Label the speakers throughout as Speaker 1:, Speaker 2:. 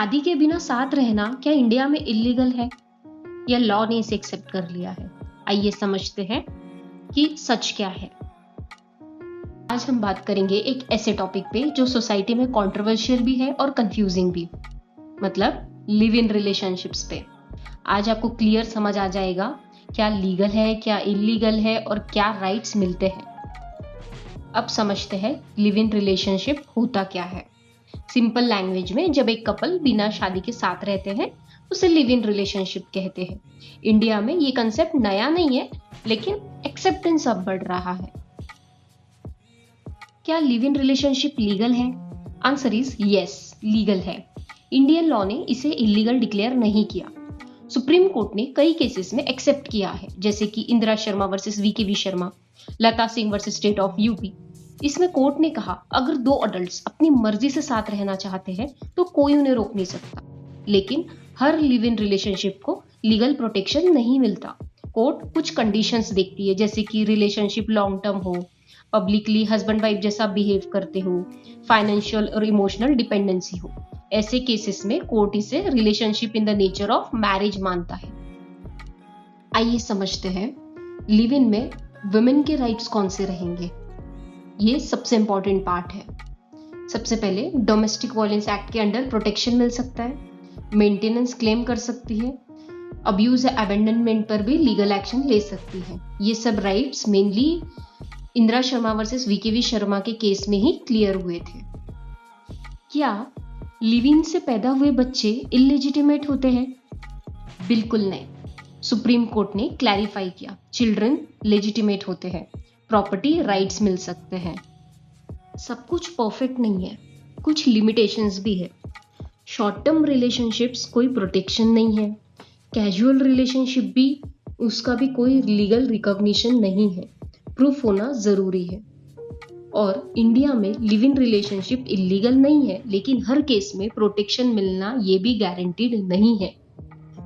Speaker 1: शादी के बिना साथ रहना क्या इंडिया में इलीगल है या लॉ ने इसे एक्सेप्ट कर लिया है? आइए समझते हैं कि सच क्या है। आज हम बात करेंगे एक ऐसे टॉपिक पे जो सोसाइटी में कंट्रोवर्शियल भी है और कंफ्यूजिंग भी, मतलब लिव इन रिलेशनशिप्स पे। आज आपको क्लियर समझ आ जाएगा क्या लीगल है, क्या इलीगल है और क्या राइट्स मिलते हैं। अब समझते हैं लिव इन रिलेशनशिप होता क्या है। सिंपल लैंग्वेज में जब एक कपल बिना शादी के साथ रहते हैं उसे लिव इन रिलेशनशिप कहते हैं। इंडिया में ये कंसेप्ट नया नहीं है, लेकिन एक्सेप्टेंस अब बढ़ रहा है। क्या लिव इन रिलेशनशिप लीगल है? आंसर इज यस, लीगल है। इंडियन लॉ ने इसे इलीगल डिक्लेयर नहीं किया। सुप्रीम कोर्ट ने कई केसेस में एक्सेप्ट किया है, जैसे कि Indira Sharma versus VKV Sharma, Lata Singh versus state of UP. इसमें कोर्ट ने कहा अगर दो अडल्ट्स अपनी मर्जी से साथ रहना चाहते हैं तो कोई उन्हें रोक नहीं सकता, लेकिन हर लिव इन रिलेशनशिप को लीगल प्रोटेक्शन नहीं मिलता। कोर्ट कुछ कंडीशंस देखती है, जैसे कि रिलेशनशिप लॉन्ग टर्म हो, पब्लिकली हस्बैंड वाइफ जैसा बिहेव करते हो, फाइनेंशियल और इमोशनल डिपेंडेंसी हो। ऐसे केसेस में कोर्ट इसे relationship in the nature of marriage मानता है। आइए समझते हैं लिव इन में वुमेन के राइट्स कौन से रहेंगे। ये सबसे इंपॉर्टेंट पार्ट है। सबसे पहले डोमेस्टिक वायलेंस एक्ट के अंडर प्रोटेक्शन मिल सकता है, मेंटेनेंस क्लेम कर सकती है, अब्यूज या अबैंडनमेंट पर भी लीगल एक्शन ले सकती है। ये सब rights mainly Indira Sharma versus VKV Sharma के केस में ही क्लियर हुए थे। क्या लिव इन से पैदा हुए बच्चे इलेजिटिमेट होते हैं? बिल्कुल नहीं। सुप्रीम कोर्ट ने क्लैरिफाई किया, चिल्ड्रन लेजिटिमेट होते हैं, प्रॉपर्टी राइट्स मिल सकते हैं। सब कुछ परफेक्ट नहीं है, कुछ लिमिटेशंस भी है। शॉर्ट टर्म रिलेशनशिप्स कोई प्रोटेक्शन नहीं है, कैजुअल रिलेशनशिप भी उसका भी कोई लीगल रिकॉग्निशन नहीं है, प्रूफ होना जरूरी है। और इंडिया में लिव इन रिलेशनशिप इलीगल नहीं है, लेकिन हर केस में प्रोटेक्शन मिलना ये भी गारंटीड नहीं है।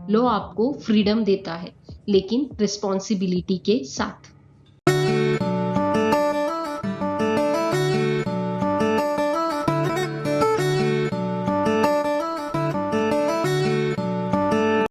Speaker 1: लॉ आपको फ्रीडम देता है, लेकिन रिस्पॉन्सिबिलिटी के साथ।